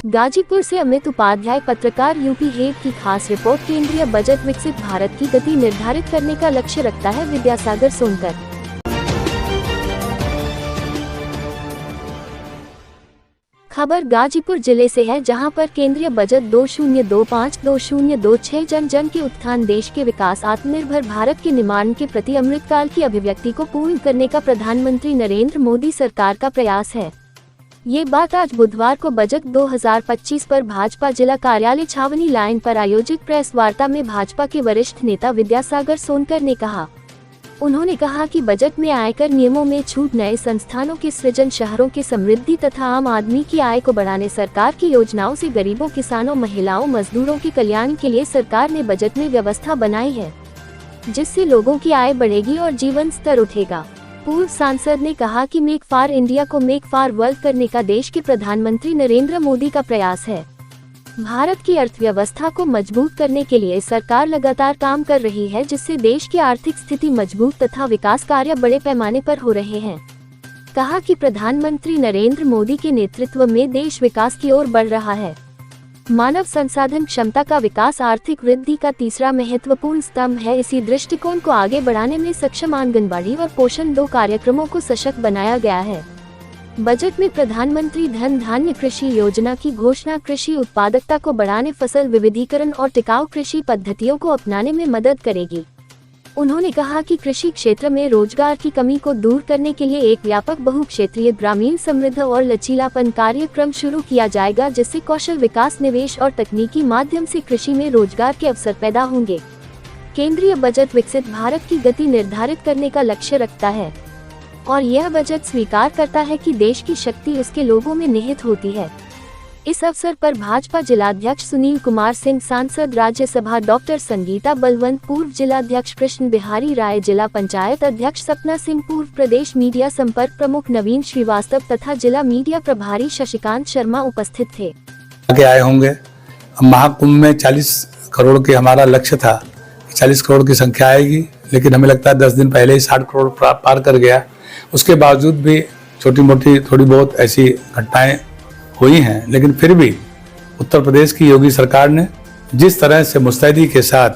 गाजीपुर से अमित उपाध्याय, पत्रकार। UP head की खास रिपोर्ट। केंद्रीय बजट विकसित भारत की गति निर्धारित करने का लक्ष्य रखता है। विद्यासागर सोनकर। खबर गाजीपुर जिले से है, जहां पर केंद्रीय बजट 2025-2026 जन जन के उत्थान, देश के विकास, आत्मनिर्भर भारत के निर्माण के प्रति अमृतकाल की अभिव्यक्ति को पूर्ण करने का प्रधानमंत्री नरेंद्र मोदी सरकार का प्रयास है। ये बात आज बुधवार को बजट 2025 पर भाजपा जिला कार्यालय छावनी लाइन पर आयोजित प्रेस वार्ता में भाजपा के वरिष्ठ नेता विद्यासागर सोनकर ने कहा। उन्होंने कहा कि बजट में आयकर नियमों में छूट, नए संस्थानों के सृजन, शहरों की समृद्धि तथा आम आदमी की आय को बढ़ाने सरकार की योजनाओं से गरीबों, किसानों, महिलाओं, मजदूरों के कल्याण के लिए सरकार ने बजट में व्यवस्था बनाई है, जिससे लोगों की आय बढ़ेगी और जीवन स्तर उठेगा। पूर्व सांसद ने कहा कि मेक फॉर इंडिया को मेक फॉर वर्ल्ड करने का देश के प्रधानमंत्री नरेंद्र मोदी का प्रयास है। भारत की अर्थव्यवस्था को मजबूत करने के लिए सरकार लगातार काम कर रही है, जिससे देश की आर्थिक स्थिति मजबूत तथा विकास कार्य बड़े पैमाने पर हो रहे हैं। कहा कि प्रधानमंत्री नरेंद्र मोदी के नेतृत्व में देश विकास की ओर बढ़ रहा है। मानव संसाधन क्षमता का विकास आर्थिक वृद्धि का तीसरा महत्वपूर्ण स्तंभ है। इसी दृष्टिकोण को आगे बढ़ाने में सक्षम आंगनबाड़ी और पोषण 2 कार्यक्रमों को सशक्त बनाया गया है। बजट में प्रधानमंत्री धन धान्य कृषि योजना की घोषणा कृषि उत्पादकता को बढ़ाने, फसल विविधीकरण और टिकाऊ कृषि पद्धतियों को अपनाने में मदद करेगी। उन्होंने कहा कि कृषि क्षेत्र में रोजगार की कमी को दूर करने के लिए एक व्यापक बहुक्षेत्रीय ग्रामीण समृद्ध और लचीलापन कार्यक्रम शुरू किया जाएगा, जिससे कौशल विकास, निवेश और तकनीकी माध्यम से कृषि में रोजगार के अवसर पैदा होंगे। केंद्रीय बजट विकसित भारत की गति निर्धारित करने का लक्ष्य रखता है और यह बजट स्वीकार करता है कि देश की शक्ति उसके लोगों में निहित होती है। इस अवसर पर भाजपा जिलाध्यक्ष सुनील कुमार सिंह, सांसद राज्यसभा डॉक्टर संगीता बलवंत, पूर्व जिलाध्यक्ष कृष्ण बिहारी राय, जिला पंचायत अध्यक्ष सपना सिंह, पूर्व प्रदेश मीडिया संपर्क प्रमुख नवीन श्रीवास्तव तथा जिला मीडिया प्रभारी शशिकांत शर्मा उपस्थित थे। आगे आए होंगे। महाकुंभ में 40 करोड़ के हमारा लक्ष्य था, 40 करोड़ की संख्या आएगी, लेकिन हमें लगता है 10 दिन पहले ही 60 करोड़ पार कर गया। उसके बावजूद भी छोटी मोटी थोड़ी बहुत ऐसी घटनाएं हुई हैं, लेकिन फिर भी उत्तर प्रदेश की योगी सरकार ने जिस तरह से मुस्तैदी के साथ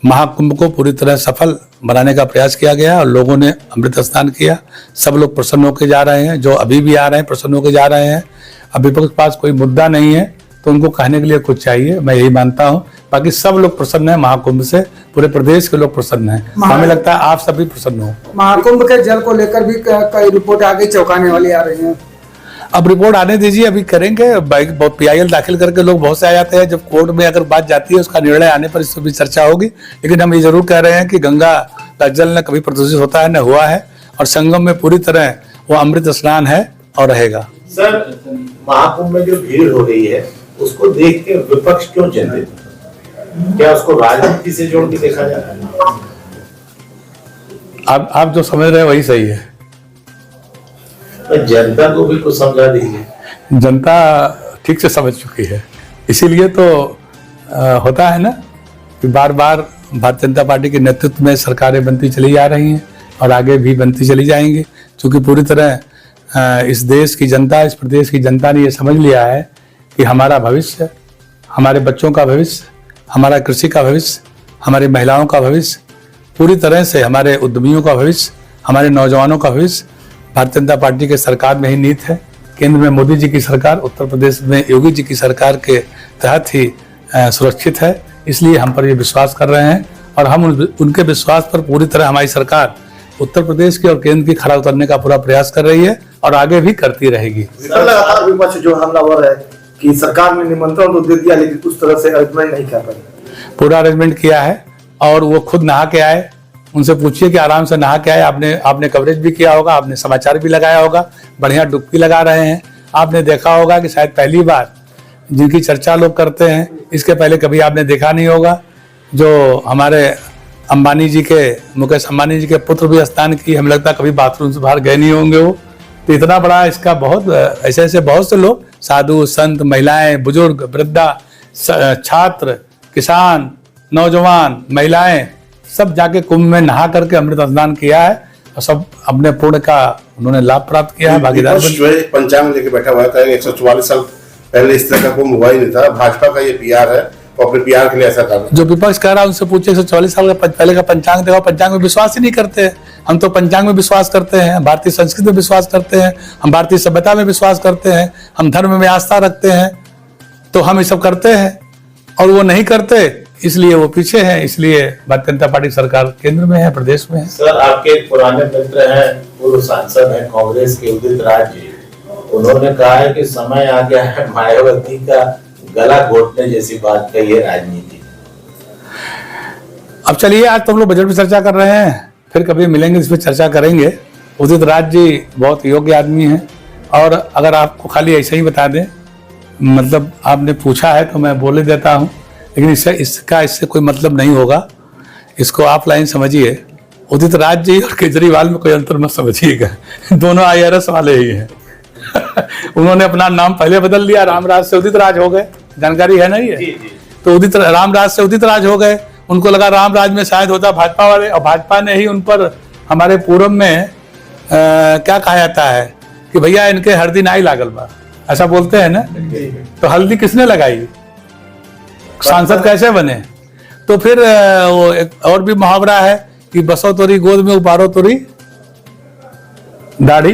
महाकुंभ को पूरी तरह सफल बनाने का प्रयास किया गया और लोगों ने अमृत स्नान किया। सब लोग प्रसन्न होकर जा रहे हैं, जो अभी भी आ रहे हैं प्रसन्न होकर जा रहे हैं। अब विपक्ष के पास कोई मुद्दा नहीं है तो उनको कहने के लिए कुछ चाहिए, मैं यही मानता हूँ। बाकी सब लोग प्रसन्न हैं महाकुंभ से, पूरे प्रदेश के लोग प्रसन्न हैं। हमें लगता है आप सभी प्रसन्न हो। महाकुंभ के जल को लेकर भी कई रिपोर्ट आगे चौंकाने वाली आ रही है। अब रिपोर्ट आने दीजिए, अभी करेंगे। PIL दाखिल करके लोग बहुत से आ जाते हैं, जब कोर्ट में अगर बात जाती है उसका निर्णय आने पर इस पर भी चर्चा होगी। लेकिन हम ये जरूर कह रहे हैं कि गंगा का जल न कभी प्रदूषित होता है न हुआ है, और संगम में पूरी तरह वो अमृत स्नान है और रहेगा। सर, महाकुंभ में जो भीड़ हो रही है उसको देख के विपक्ष क्यों चिंतित? क्या उसको राजनीति से जोड़ के देखा जाता है? आप जो समझ रहे हैं वही सही है। जनता को भी कुछ समझा दीजिए। जनता ठीक से समझ चुकी है, इसीलिए तो होता है ना कि बार बार भारतीय जनता पार्टी के नेतृत्व में सरकारें बनती चली जा रही हैं और आगे भी बनती चली जाएंगी, क्योंकि पूरी तरह इस देश की जनता, इस प्रदेश की जनता ने ये समझ लिया है कि हमारा भविष्य, हमारे बच्चों का भविष्य, हमारा कृषि का भविष्य, हमारी महिलाओं का भविष्य, पूरी तरह से हमारे उद्यमियों का भविष्य, हमारे नौजवानों का भविष्य भारतीय जनता पार्टी के सरकार में ही निहित है। केंद्र में मोदी जी की सरकार, उत्तर प्रदेश में योगी जी की सरकार के तहत ही सुरक्षित है। इसलिए हम पर ये विश्वास कर रहे हैं और हम उनके विश्वास पर पूरी तरह हमारी सरकार उत्तर प्रदेश की और केंद्र की खरा उतरने का पूरा प्रयास कर रही है और आगे भी करती रहेगी। लगातार विपक्ष जो हमलावर है कि सरकार ने निमंत्रण तो दे दिया, लेकिन उस तरह से अरेंजमेंट नहीं कर पाई। पूरा अरेंजमेंट किया है और वो खुद नहा के आए, उनसे पूछिए कि आराम से नहा के आए। आपने कवरेज भी किया होगा, आपने समाचार भी लगाया होगा, बढ़िया डुबकी लगा रहे हैं। आपने देखा होगा कि शायद पहली बार जिनकी चर्चा लोग करते हैं, इसके पहले कभी आपने देखा नहीं होगा। जो हमारे अंबानी जी के, मुकेश अंबानी जी के पुत्र भी स्नान की, हमें लगता है कभी बाथरूम से बाहर गए नहीं होंगे वो। तो इतना बड़ा इसका बहुत ऐसे बहुत से लोग, साधु संत, महिलाएं, बुजुर्ग, वृद्धा, छात्र, किसान, नौजवान, महिलाएं, सब जाके कुंभ में नहा करके अमृत स्नान किया है और सब अपने पुण्य का उन्होंने लाभ प्राप्त किया है, भागीदार। पंचांग लेके बैठा हुआ था, 144 साल पहले इस तरह का कोई हुआ ही नहीं था। भाजपा का ये पीआर है, वो अपने पीआर के लिए ऐसा कर रहे हैं। जो विपक्ष कह रहा है उनसे पूछे 144 साल का पहले का पंचांग देखो, पंचांग में विश्वास ही नहीं करते। हम तो पंचांग में विश्वास करते हैं, भारतीय संस्कृति में विश्वास करते हैं, हम भारतीय सभ्यता में विश्वास करते हैं, हम धर्म में आस्था रखते हैं, तो हम ये सब करते हैं। और वो नहीं करते, इसलिए वो पीछे हैं। इसलिए भारतीय जनता पार्टी सरकार केंद्र में है, प्रदेश में है। सर, आपके एक पुराने मित्र हैं, पूर्व सांसद हैं कांग्रेस के, उदित राज जी, उन्होंने कहा है कि समय आ गया है मायावती का गला घोटने जैसी बात कही है राजनीति। अब चलिए, आज तो हम लोग बजट पर चर्चा कर रहे हैं, फिर कभी मिलेंगे इस पर चर्चा करेंगे। उदित राज जी बहुत योग्य आदमी हैं, और अगर आपको खाली ऐसे ही बता दें, मतलब आपने पूछा है तो मैं बोले देता हूं, लेकिन इससे कोई मतलब नहीं होगा। इसको आप लाइन समझिए, उदित राज जी और केजरीवाल में कोई अंतर मत समझिएगा, दोनों IRS वाले ही हैं। उन्होंने अपना नाम पहले बदल लिया, रामराज से उदित राज हो गए, जानकारी है ना ये? तो उदित रामराज से उदित राज हो गए। उनको लगा रामराज में शायद होता भाजपा वाले, और भाजपा ने ही उन पर हमारे पूरब में क्या कहा जाता है कि भैया इनके हल्दी नाई लागल बा, ऐसा बोलते हैं ना। तो हल्दी किसने लगाई? सांसद कैसे बने? तो फिर वो एक और भी मुहावरा है कि बसो तोरी गोद में उपारो तोरी दाढ़ी,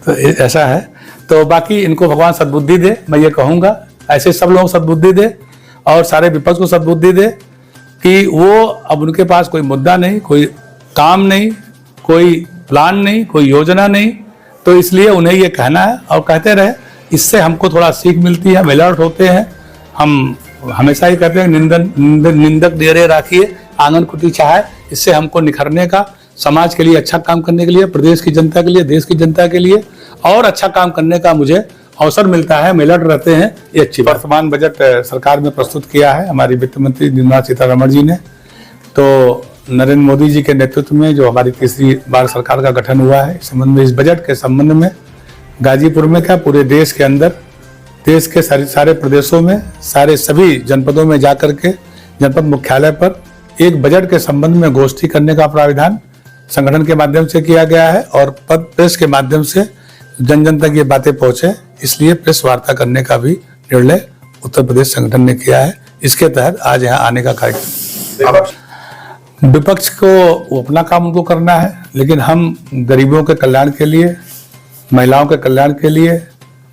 तो ऐसा है। तो बाकी इनको भगवान सद्बुद्धि दे, मैं ये कहूंगा। ऐसे सब लोगों को सद्बुद्धि दे, और सारे विपक्ष को सद्बुद्धि दे कि वो अब उनके पास कोई मुद्दा नहीं, कोई काम नहीं, कोई प्लान नहीं, कोई योजना नहीं। तो इसलिए उन्हें ये कहना है और कहते रहे, इससे हमको थोड़ा सीख मिलती है, हम अलर्ट होते हैं। हम हमेशा ही कहते हैं निंदक डेरे राखिए आंगन कुटी चाहे। इससे हमको निखरने का, समाज के लिए अच्छा काम करने के लिए, प्रदेश की जनता के लिए, देश की जनता के लिए और अच्छा काम करने का मुझे अवसर मिलता है। हम अलर्ट रहते हैं, ये अच्छी बात। वर्तमान बजट सरकार में प्रस्तुत किया है हमारी वित्त मंत्री निर्मला सीतारमण जी ने। तो नरेंद्र मोदी जी के नेतृत्व में जो हमारी तीसरी बार सरकार का गठन हुआ है, इस संबंध में, इस बजट के संबंध में गाजीपुर में क्या पूरे देश के अंदर, देश के सारे प्रदेशों में, सारे सभी जनपदों में जाकर के जनपद मुख्यालय पर एक बजट के संबंध में गोष्ठी करने का प्राविधान संगठन के माध्यम से किया गया है, और प्रेस के माध्यम से जन जन तक ये बातें पहुंचे, इसलिए प्रेस वार्ता करने का भी निर्णय उत्तर प्रदेश संगठन ने किया है। इसके तहत आज यहाँ आने का कार्यक्रम। विपक्ष को वो अपना काम उनको करना है, लेकिन हम गरीबों के कल्याण के लिए, महिलाओं के कल्याण के लिए,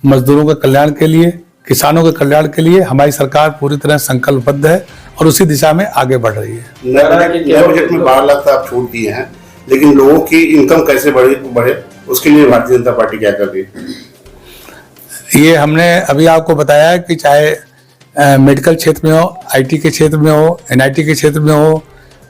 मजदूरों के कल्याण के लिए, किसानों के कल्याण के लिए हमारी सरकार पूरी तरह संकल्पबद्ध है और उसी दिशा में आगे बढ़ रही है। नए बजट में 12 लाख आप छूट दिए हैं, लेकिन लोगों की इनकम कैसे बढ़े उसके लिए भारतीय जनता पार्टी क्या कर रही है? ये हमने अभी आपको बताया है कि चाहे मेडिकल क्षेत्र में हो, IT के क्षेत्र में हो, NIT के क्षेत्र में हो,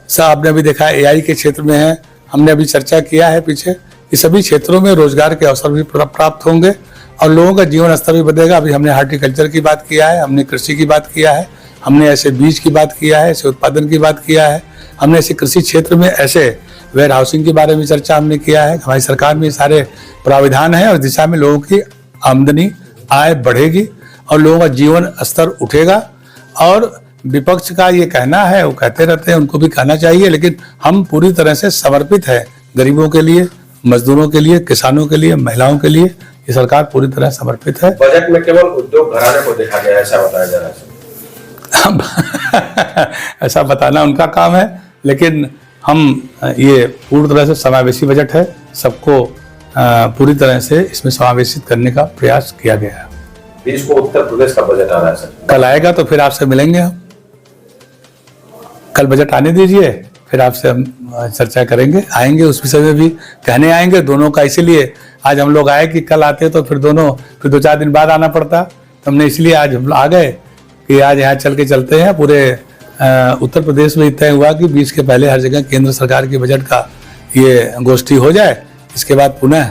सब आपने अभी देखा है AI के क्षेत्र में है। हमने अभी चर्चा किया है पीछे, कि सभी क्षेत्रों में रोजगार के अवसर भी प्राप्त होंगे और लोगों का जीवन स्तर भी बढ़ेगा। अभी हमने हॉर्टिकल्चर की बात किया है, हमने कृषि की बात किया है, हमने ऐसे बीज की बात किया है, ऐसे उत्पादन की बात किया है, हमने ऐसे कृषि क्षेत्र में ऐसे वेयर हाउसिंग के बारे में चर्चा हमने किया है। हमारी सरकार में सारे प्राविधान है और इस दिशा में लोगों की आमदनी, आय बढ़ेगी और लोगों का जीवन स्तर उठेगा। और विपक्ष का ये कहना है, वो कहते रहते हैं, उनको भी कहना चाहिए, लेकिन हम पूरी तरह से समर्पित है गरीबों के लिए, मजदूरों के लिए, किसानों के लिए, महिलाओं के लिए। ये सरकार पूरी तरह समर्पित है। बजट में केवल उद्योग घराने को देखा गया, ऐसा बताया जा रहा है। ऐसा बताना उनका काम है, लेकिन हम ये पूरी तरह से समावेशी बजट है, सबको पूरी तरह से इसमें समावेशित करने का प्रयास किया गया है। 20 को उत्तर प्रदेश का बजट आ रहा है सर। कल आएगा तो फिर आपसे मिलेंगे हम। कल बजट आने दीजिए, फिर आपसे हम चर्चा करेंगे, आएंगे उस विषय में भी कहने आएंगे दोनों का। इसीलिए आज हम लोग आए कि कल आते तो फिर 2-4 दिन बाद आना पड़ता, तो हमने इसलिए आज हम आगे कि आज यहाँ चल के चलते हैं। पूरे उत्तर प्रदेश में तय हुआ कि 20 के पहले हर जगह केंद्र सरकार की बजट का ये गोष्ठी हो जाए। इसके बाद पुनः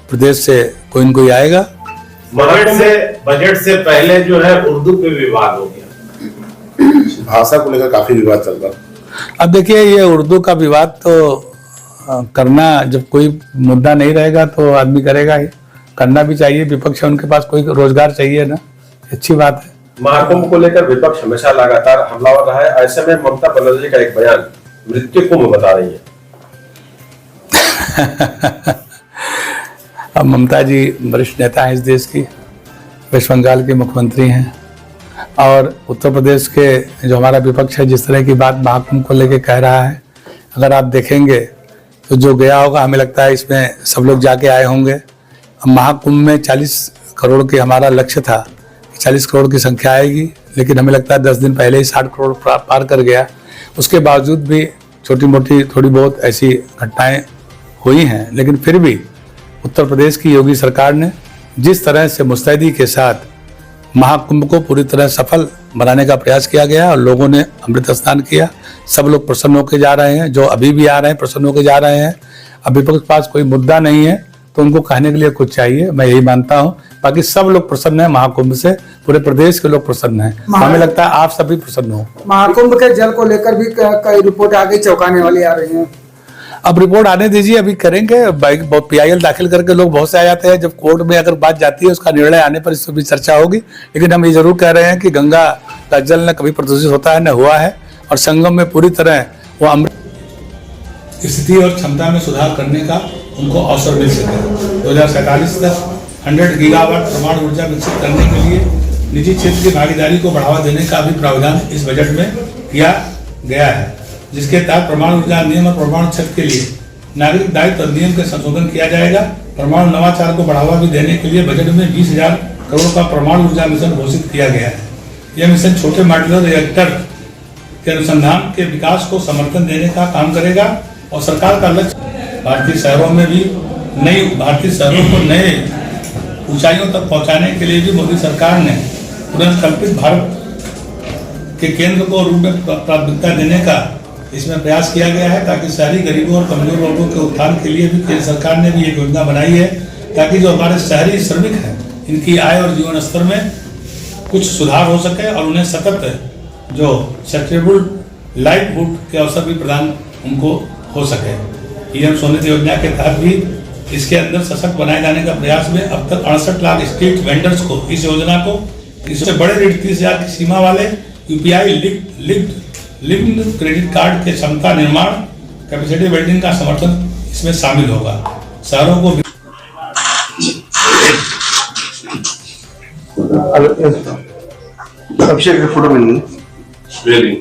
प्रदेश से कोई न कोई आएगा। बजट से पहले जो है उर्दू पे विवाद हो गया, भाषा को लेकर काफी विवाद चल रहा। अब देखिए, ये उर्दू का विवाद तो करना, जब कोई मुद्दा नहीं रहेगा तो आदमी करेगा ही, करना भी चाहिए। विपक्ष है, उनके पास कोई रोजगार चाहिए ना, अच्छी बात है। महाकुंभ को लेकर विपक्ष हमेशा लगातार हमलावर रहा है। ऐसे में ममता बनर्जी का एक बयान मृत्यु कुंभ बता रही है। अब ममता जी वरिष्ठ नेता है इस देश की, वेस्ट बंगाल के मुख्यमंत्री हैं, और उत्तर प्रदेश के जो हमारा विपक्ष है जिस तरह की बात महाकुंभ को लेके कह रहा है, अगर आप देखेंगे तो जो गया होगा हमें लगता है इसमें सब लोग जाके आए होंगे। अब महाकुंभ में 40 करोड़ की हमारा लक्ष्य था कि 40 करोड़ की संख्या आएगी, लेकिन हमें लगता है 10 दिन पहले ही 60 करोड़ पार कर गया। उसके बावजूद भी छोटी मोटी थोड़ी बहुत ऐसी घटनाएं हुई हैं, लेकिन फिर भी उत्तर प्रदेश की योगी सरकार ने जिस तरह से मुस्तैदी के साथ महाकुंभ को पूरी तरह सफल बनाने का प्रयास किया गया और लोगों ने अमृत स्नान किया, सब लोग प्रसन्न होकर जा रहे हैं, जो अभी भी आ रहे हैं प्रसन्न होकर जा रहे हैं। अब विपक्ष के पास कोई मुद्दा नहीं है तो उनको कहने के लिए कुछ चाहिए, मैं यही मानता हूं। बाकी सब लोग प्रसन्न हैं महाकुंभ से, पूरे प्रदेश के लोग प्रसन्न हैं। हमें लगता है आप सभी प्रसन्न हो। महाकुंभ के जल को लेकर भी कई रिपोर्ट आगे चौंकाने वाली आ रही है। अब रिपोर्ट आने दीजिए, अभी करेंगे। PIL दाखिल करके लोग बहुत से आ जाते हैं, जब कोर्ट में अगर बात जाती है उसका निर्णय आने पर इस पर भी चर्चा होगी। लेकिन हम ये जरूर कह रहे हैं कि गंगा का जल न कभी प्रदूषित होता है न हुआ है, और संगम में पूरी तरह वो अमृत स्थिति और क्षमता में सुधार करने का उनको अवसर मिल सके। 2047 तक 100 गीगावाट परमाणु ऊर्जा विकसित करने के लिए निजी क्षेत्र की भागीदारी को बढ़ावा देने का भी प्रावधान इस बजट में किया गया है, जिसके तहत परमाणु ऊर्जा अधिनियम और परमाणु क्षेत्र के लिए नागरिक दायित्व अधिनियम के संशोधन किया जाएगा। परमाणु नवाचार को बढ़ावा भी देने के लिए बजट में 20,000 करोड़ का परमाणु ऊर्जा मिशन घोषित किया गया है। यह मिशन छोटे मॉड्यूलर रिएक्टर के अनुसंधान के विकास को समर्थन देने का काम करेगा, और सरकार का लक्ष्य भारतीय शहरों को नए ऊंचाइयों तक पहुंचाने के लिए भी मोदी सरकार ने पुनर्कल्पित भारत के केंद्र को रूप में प्राथमिकता देने का इसमें प्रयास किया गया है, ताकि शहरी गरीबों और कमजोर वर्गों के उत्थान के लिए भी केंद्र सरकार ने भी एक योजना बनाई है, ताकि जो हमारे शहरी श्रमिक हैं इनकी आय और जीवन स्तर में कुछ सुधार हो सके और उन्हें सतत जो सस्टेनेबल लाइवलीहुड के अवसर भी प्रदान उनको हो सके। PM स्वनिधि योजना के तहत भी इसके अंदर सशक्त बनाए जाने का प्रयास में अब तक 68 लाख स्ट्रीट वेंडर्स को इस योजना को इससे बड़े ऋण 30,000 की सीमा वाले UPI लिंक्ड क्रेडिट कार्ड के क्षमता निर्माण कैपेसिटी बिल्डिंग का समर्थन इसमें शामिल होगा। शहरों को अभिषेक फोटो मिलनी Really?